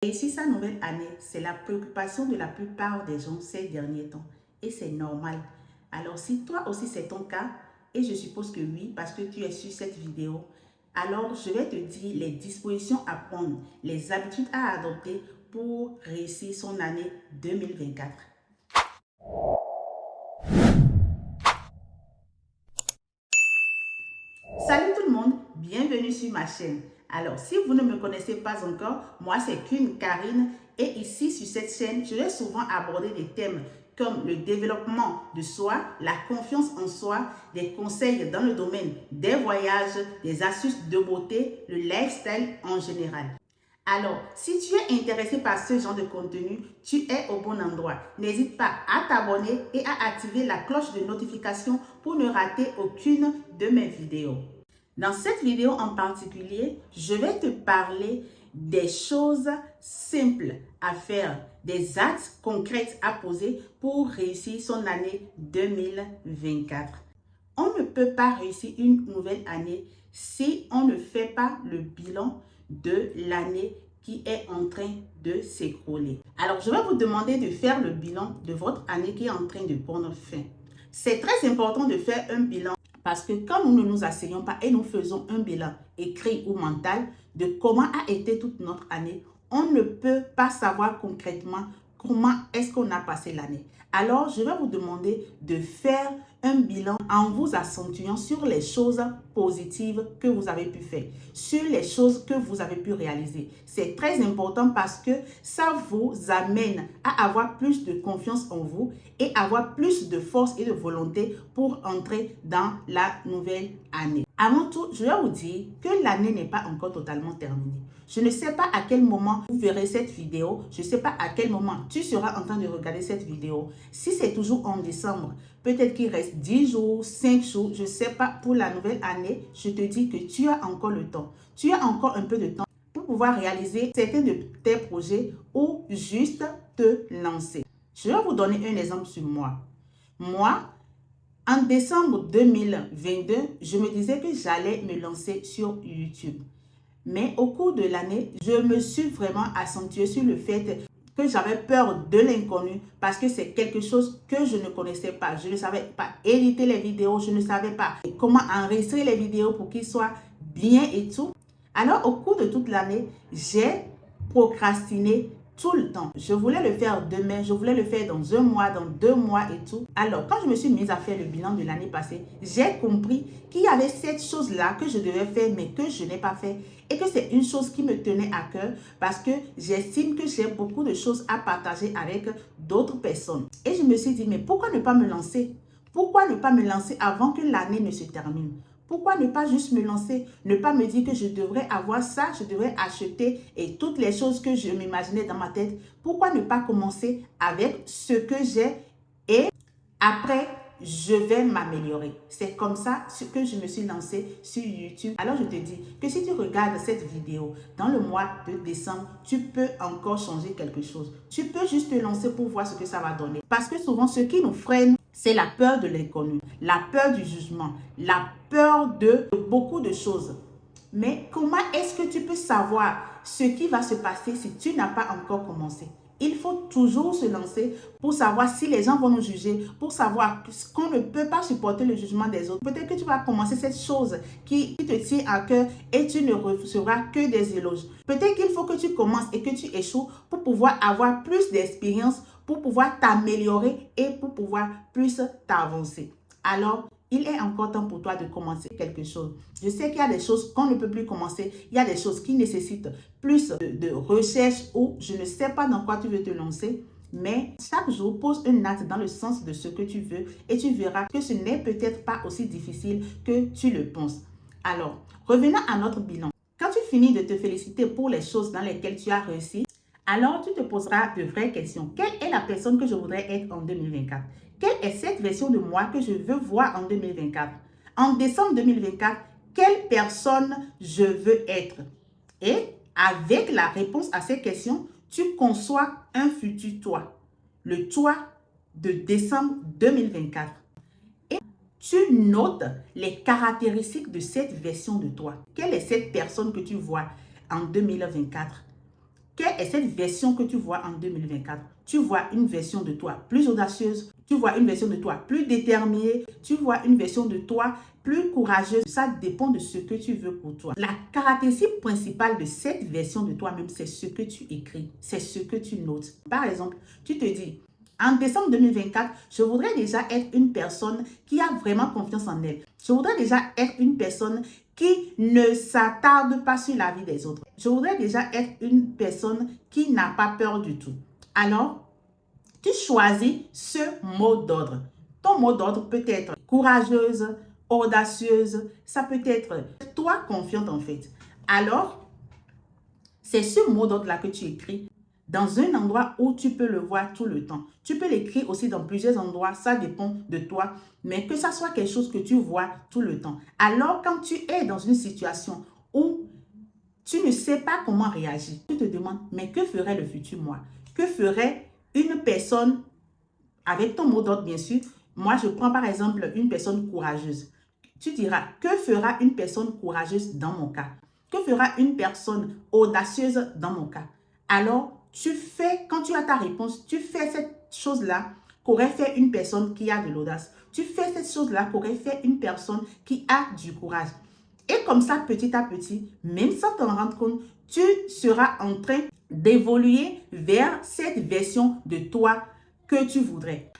Réussir sa nouvelle année, c'est la préoccupation de la plupart des gens ces derniers temps. Et c'est normal. Alors, si toi aussi c'est ton cas, et je suppose que oui, parce que tu es sur cette vidéo, alors je vais te dire les dispositions à prendre, les habitudes à adopter pour réussir son année 2024. Salut tout le monde, bienvenue sur ma chaîne. Alors, si vous ne me connaissez pas encore, moi c'est Karine et ici sur cette chaîne, je vais souvent aborder des thèmes comme le développement de soi, la confiance en soi, des conseils dans le domaine des voyages, des astuces de beauté, le lifestyle en général. Alors, si tu es intéressé par ce genre de contenu, tu es au bon endroit. N'hésite pas à t'abonner et à activer la cloche de notification pour ne rater aucune de mes vidéos. Dans cette vidéo en particulier, je vais te parler des choses simples à faire, des actes concrets à poser pour réussir son année 2024. On ne peut pas réussir une nouvelle année si on ne fait pas le bilan de l'année qui est en train de s'écrouler. Alors, je vais vous demander de faire le bilan de votre année qui est en train de prendre fin. C'est très important de faire un bilan parce que quand nous ne nous asseyons pas et nous faisons un bilan écrit ou mental de comment a été toute notre année, on ne peut pas savoir concrètement comment est-ce qu'on a passé l'année. Alors, je vais vous demander de faire un bilan en vous accentuant sur les choses positives que vous avez pu faire, sur les choses que vous avez pu réaliser. C'est très important parce que ça vous amène à avoir plus de confiance en vous et avoir plus de force et de volonté pour entrer dans la nouvelle année. Avant tout, je vais vous dire que l'année n'est pas encore totalement terminée. Je ne sais pas à quel moment vous verrez cette vidéo. Je ne sais pas à quel moment tu seras en train de regarder cette vidéo. Si c'est toujours en décembre, peut-être qu'il reste 10 jours, 5 jours, je ne sais pas, pour la nouvelle année, je te dis que tu as encore le temps. Tu as encore un peu de temps pour pouvoir réaliser certains de tes projets ou juste te lancer. Je vais vous donner un exemple sur moi. Moi, en décembre 2022, je me disais que j'allais me lancer sur YouTube. Mais au cours de l'année, je me suis vraiment accentuée sur le fait que j'avais peur de l'inconnu parce que c'est quelque chose que je ne connaissais pas. Je ne savais pas éditer les vidéos, je ne savais pas comment enregistrer les vidéos pour qu'ils soient bien et tout. Alors, au cours de toute l'année, j'ai procrastiné tout le temps. Je voulais le faire demain, je voulais le faire dans un mois, dans 2 mois et tout. Alors, quand je me suis mise à faire le bilan de l'année passée, j'ai compris qu'il y avait cette chose-là que je devais faire, mais que je n'ai pas fait. Et que c'est une chose qui me tenait à cœur parce que j'estime que j'ai beaucoup de choses à partager avec d'autres personnes. Et je me suis dit, mais pourquoi ne pas me lancer? Pourquoi ne pas me lancer avant que l'année ne se termine? Pourquoi ne pas juste me lancer, ne pas me dire que je devrais avoir ça, je devrais acheter et toutes les choses que je m'imaginais dans ma tête? Pourquoi ne pas commencer avec ce que j'ai et après, je vais m'améliorer. C'est comme ça que je me suis lancée sur YouTube. Alors, je te dis que si tu regardes cette vidéo dans le mois de décembre, tu peux encore changer quelque chose. Tu peux juste te lancer pour voir ce que ça va donner. Parce que souvent, ce qui nous freine, c'est la peur de l'inconnu, la peur du jugement, la peur de beaucoup de choses. Mais comment est-ce que tu peux savoir ce qui va se passer si tu n'as pas encore commencé? Il faut toujours se lancer pour savoir si les gens vont nous juger, pour savoir qu'on ne peut pas supporter le jugement des autres. Peut-être que tu vas commencer cette chose qui te tient à cœur et tu ne recevras que des éloges. Peut-être qu'il faut que tu commences et que tu échoues pour pouvoir avoir plus d'expérience, pour pouvoir t'améliorer et pour pouvoir plus t'avancer. Alors, il est encore temps pour toi de commencer quelque chose. Je sais qu'il y a des choses qu'on ne peut plus commencer. Il y a des choses qui nécessitent plus de recherche ou je ne sais pas dans quoi tu veux te lancer. Mais chaque jour, pose un acte dans le sens de ce que tu veux et tu verras que ce n'est peut-être pas aussi difficile que tu le penses. Alors, revenons à notre bilan. Quand tu finis de te féliciter pour les choses dans lesquelles tu as réussi, alors tu te poseras de vraies questions. Quelle est la personne que je voudrais être en 2024? Quelle est cette version de moi que je veux voir en 2024? En décembre 2024, quelle personne je veux être? Et avec la réponse à ces questions, tu conçois un futur toi. Le toi de décembre 2024. Et tu notes les caractéristiques de cette version de toi. Quelle est cette personne que tu vois en 2024? Quelle est cette version que tu vois en 2024? Tu vois une version de toi plus audacieuse, tu vois une version de toi plus déterminée, tu vois une version de toi plus courageuse. Ça dépend de ce que tu veux pour toi. La caractéristique principale de cette version de toi-même, c'est ce que tu écris, c'est ce que tu notes. Par exemple, tu te dis, en décembre 2024, je voudrais déjà être une personne qui a vraiment confiance en elle. Je voudrais déjà être une personne qui ne s'attarde pas sur la vie des autres. Je voudrais déjà être une personne qui n'a pas peur du tout. Alors, tu choisis ce mot d'ordre. Ton mot d'ordre peut être courageuse, audacieuse, ça peut être toi confiante en fait. Alors, c'est ce mot d'ordre-là que tu écris dans un endroit où tu peux le voir tout le temps. Tu peux l'écrire aussi dans plusieurs endroits, ça dépend de toi, mais que ça soit quelque chose que tu vois tout le temps. Alors, quand tu es dans une situation où tu ne sais pas comment réagir, tu te demandes, mais que ferait le futur moi? Que ferait une personne, avec ton mot d'ordre bien sûr, moi je prends par exemple une personne courageuse. Tu diras, que fera une personne courageuse dans mon cas? Que fera une personne audacieuse dans mon cas? Alors, tu fais, quand tu as ta réponse, tu fais cette chose-là qu'aurait fait une personne qui a de l'audace. Tu fais cette chose-là qu'aurait fait une personne qui a du courage. Et comme ça, petit à petit, même sans t'en rendre compte, tu seras en train d'évoluer vers cette version de toi que tu voudrais.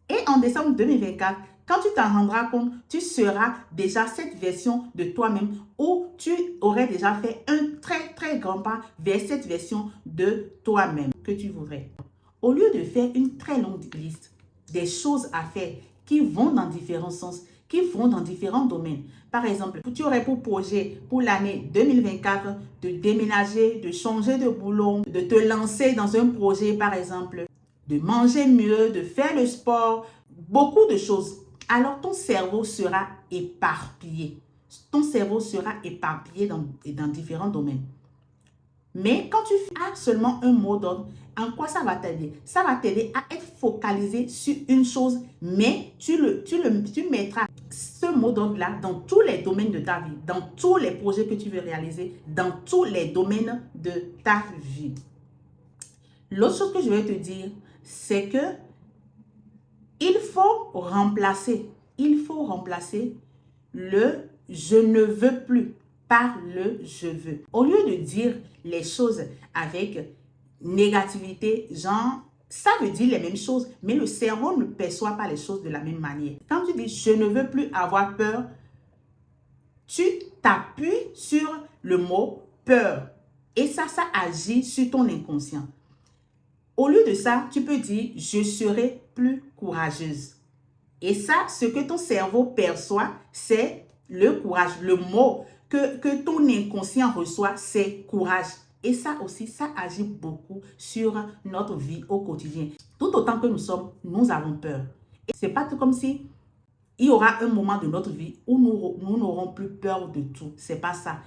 Et en décembre 2024, quand tu t'en rendras compte, tu seras déjà cette version de toi-même où tu aurais déjà fait un très grand pas vers cette version de toi-même que tu voudrais. Au lieu de faire une très longue liste des choses à faire qui vont dans différents sens, qui vont dans différents domaines. Par exemple, tu aurais pour projet pour l'année 2024 de déménager, de changer de boulot, de te lancer dans un projet par exemple, de manger mieux, de faire le sport, beaucoup de choses. Alors ton cerveau sera éparpillé. Ton cerveau sera éparpillé dans différents domaines. Mais quand tu as seulement un mot d'ordre, en quoi ça va t'aider? Ça va t'aider à être focalisé sur une chose, mais tu mettras ce mot d'ordre-là dans tous les domaines de ta vie, dans tous les projets que tu veux réaliser, dans tous les domaines de ta vie. L'autre chose que je vais te dire, c'est que il faut remplacer le « je ne veux plus » par le « je veux ». Au lieu de dire les choses avec négativité, genre, ça veut dire les mêmes choses, mais le cerveau ne perçoit pas les choses de la même manière. Quand tu dis « je ne veux plus avoir peur », tu t'appuies sur le mot « peur » et ça agit sur ton inconscient. Au lieu de ça, tu peux dire « je serai plus courageuse ». Et ça, ce que ton cerveau perçoit, c'est le courage. Le mot que ton inconscient reçoit, c'est courage. Et ça aussi, ça agit beaucoup sur notre vie au quotidien. Tout autant que nous avons peur. Et c'est pas tout comme si il y aura un moment de notre vie où nous n'aurons plus peur de tout. C'est pas ça.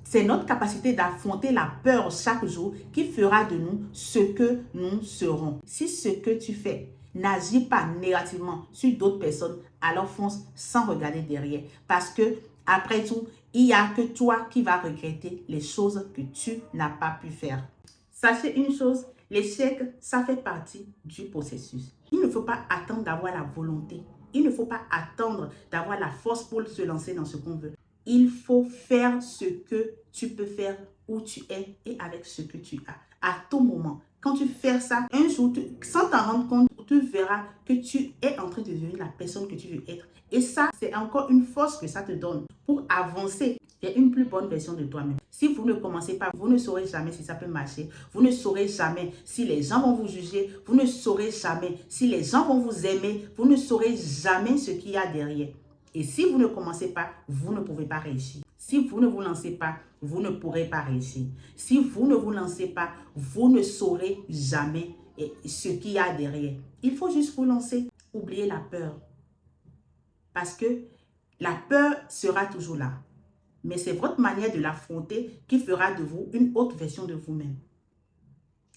C'est notre capacité d'affronter la peur chaque jour qui fera de nous ce que nous serons. Si ce que tu fais n'agit pas négativement sur d'autres personnes, alors fonce sans regarder derrière. Parce que, après tout, il n'y a que toi qui vas regretter les choses que tu n'as pas pu faire. Sachez une chose, l'échec, ça fait partie du processus. Il ne faut pas attendre d'avoir la volonté. Il ne faut pas attendre d'avoir la force pour se lancer dans ce qu'on veut. Il faut faire ce que tu peux faire où tu es et avec ce que tu as. À tout moment. Quand tu fais ça, un jour, sans t'en rendre compte, tu verras que tu es en train de devenir la personne que tu veux être. Et ça, c'est encore une force que ça te donne pour avancer vers une plus bonne version de toi-même. Si vous ne commencez pas, vous ne saurez jamais si ça peut marcher. Vous ne saurez jamais si les gens vont vous juger. Vous ne saurez jamais si les gens vont vous aimer. Vous ne saurez jamais ce qu'il y a derrière. Et si vous ne commencez pas, vous ne pouvez pas réussir. Si vous ne vous lancez pas, vous ne pourrez pas réussir. Si vous ne vous lancez pas, vous ne saurez jamais ce qu'il y a derrière. Il faut juste vous lancer. Oubliez la peur. Parce que la peur sera toujours là. Mais c'est votre manière de l'affronter qui fera de vous une autre version de vous-même.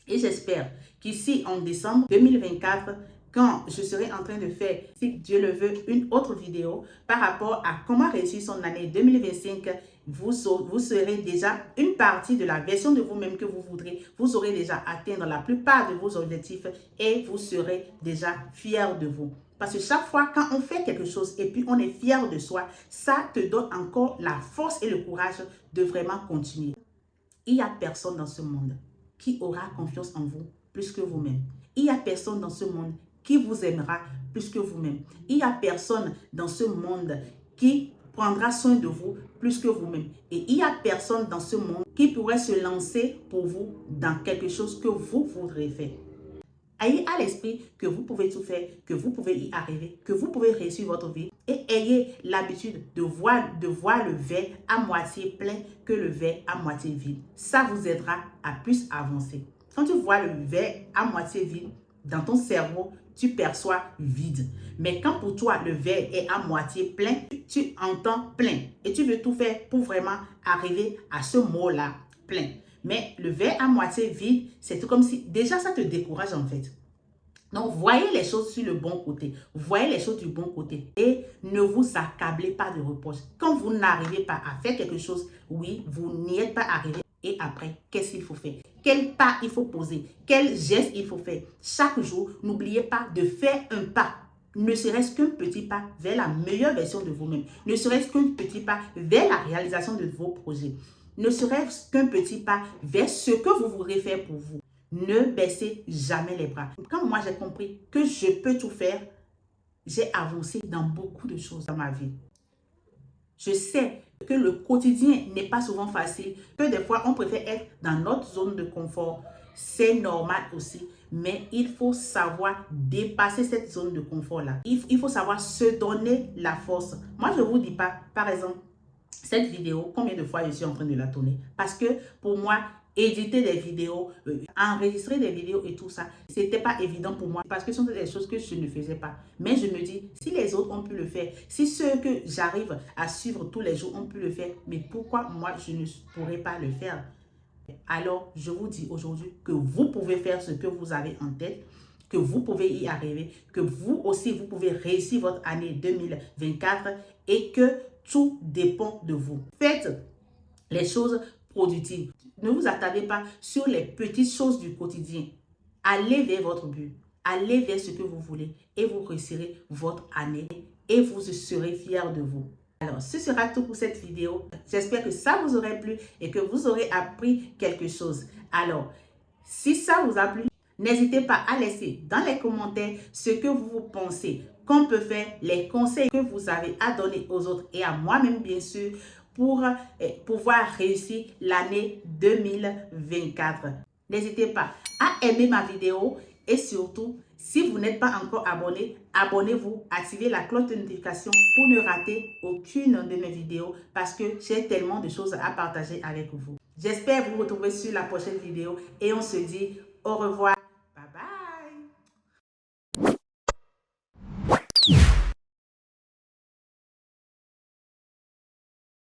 Et j'espère qu'ici, en décembre 2024, quand je serai en train de faire, si Dieu le veut, une autre vidéo par rapport à comment réussir son année 2025, vous serez déjà une partie de la version de vous-même que vous voudrez. Vous aurez déjà atteint la plupart de vos objectifs et vous serez déjà fier de vous. Parce que chaque fois, quand on fait quelque chose et puis on est fier de soi, ça te donne encore la force et le courage de vraiment continuer. Il n'y a personne dans ce monde qui aura confiance en vous plus que vous-même. Il n'y a personne dans ce monde qui vous aimera plus que vous-même. Il n'y a personne dans ce monde qui prendra soin de vous plus que vous-même. Et il n'y a personne dans ce monde qui pourrait se lancer pour vous dans quelque chose que vous voudrez faire. Ayez à l'esprit que vous pouvez tout faire, que vous pouvez y arriver, que vous pouvez réussir votre vie et ayez l'habitude de voir le verre à moitié plein que le verre à moitié vide. Ça vous aidera à plus avancer. Quand tu vois le verre à moitié vide, dans ton cerveau, tu perçois vide. Mais quand pour toi, le verre est à moitié plein, tu entends plein. Et tu veux tout faire pour vraiment arriver à ce mot-là, plein. Mais le verre à moitié vide, c'est tout comme si, déjà ça te décourage en fait. Donc, voyez les choses sur le bon côté. Voyez les choses du bon côté. Et ne vous accablez pas de reproches. Quand vous n'arrivez pas à faire quelque chose, oui, vous n'y êtes pas arrivé. Et après, qu'est-ce qu'il faut faire? Quel pas il faut poser? Quel geste il faut faire? Chaque jour, n'oubliez pas de faire un pas. Ne serait-ce qu'un petit pas vers la meilleure version de vous-même. Ne serait-ce qu'un petit pas vers la réalisation de vos projets. Ne serait-ce qu'un petit pas vers ce que vous voudrez faire pour vous. Ne baissez jamais les bras. Quand moi j'ai compris que je peux tout faire, j'ai avancé dans beaucoup de choses dans ma vie. Je sais que le quotidien n'est pas souvent facile, que des fois on préfère être dans notre zone de confort. C'est normal aussi, mais il faut savoir dépasser cette zone de confort-là. Il faut savoir se donner la force. Moi, je ne vous dis pas, par exemple, cette vidéo, combien de fois je suis en train de la tourner? Parce que pour moi, éditer des vidéos, enregistrer des vidéos et tout ça, c'était pas évident pour moi parce que ce sont des choses que je ne faisais pas. Mais je me dis, si les autres ont pu le faire, si ceux que j'arrive à suivre tous les jours ont pu le faire, mais pourquoi moi je ne pourrais pas le faire? Alors, je vous dis aujourd'hui que vous pouvez faire ce que vous avez en tête, que vous pouvez y arriver, que vous aussi, vous pouvez réussir votre année 2024 et que tout dépend de vous. Faites les choses productives. Ne vous attardez pas sur les petites choses du quotidien. Allez vers votre but. Allez vers ce que vous voulez et vous réussirez votre année et vous serez fiers de vous. Alors, ce sera tout pour cette vidéo. J'espère que ça vous aurait plu et que vous aurez appris quelque chose. Alors, si ça vous a plu, n'hésitez pas à laisser dans les commentaires ce que vous pensez qu'on peut faire, les conseils que vous avez à donner aux autres et à moi-même bien sûr pour pouvoir réussir l'année 2024. N'hésitez pas à aimer ma vidéo et surtout, si vous n'êtes pas encore abonné, abonnez-vous, activez la cloche de notification pour ne rater aucune de mes vidéos parce que j'ai tellement de choses à partager avec vous. J'espère vous retrouver sur la prochaine vidéo et on se dit au revoir.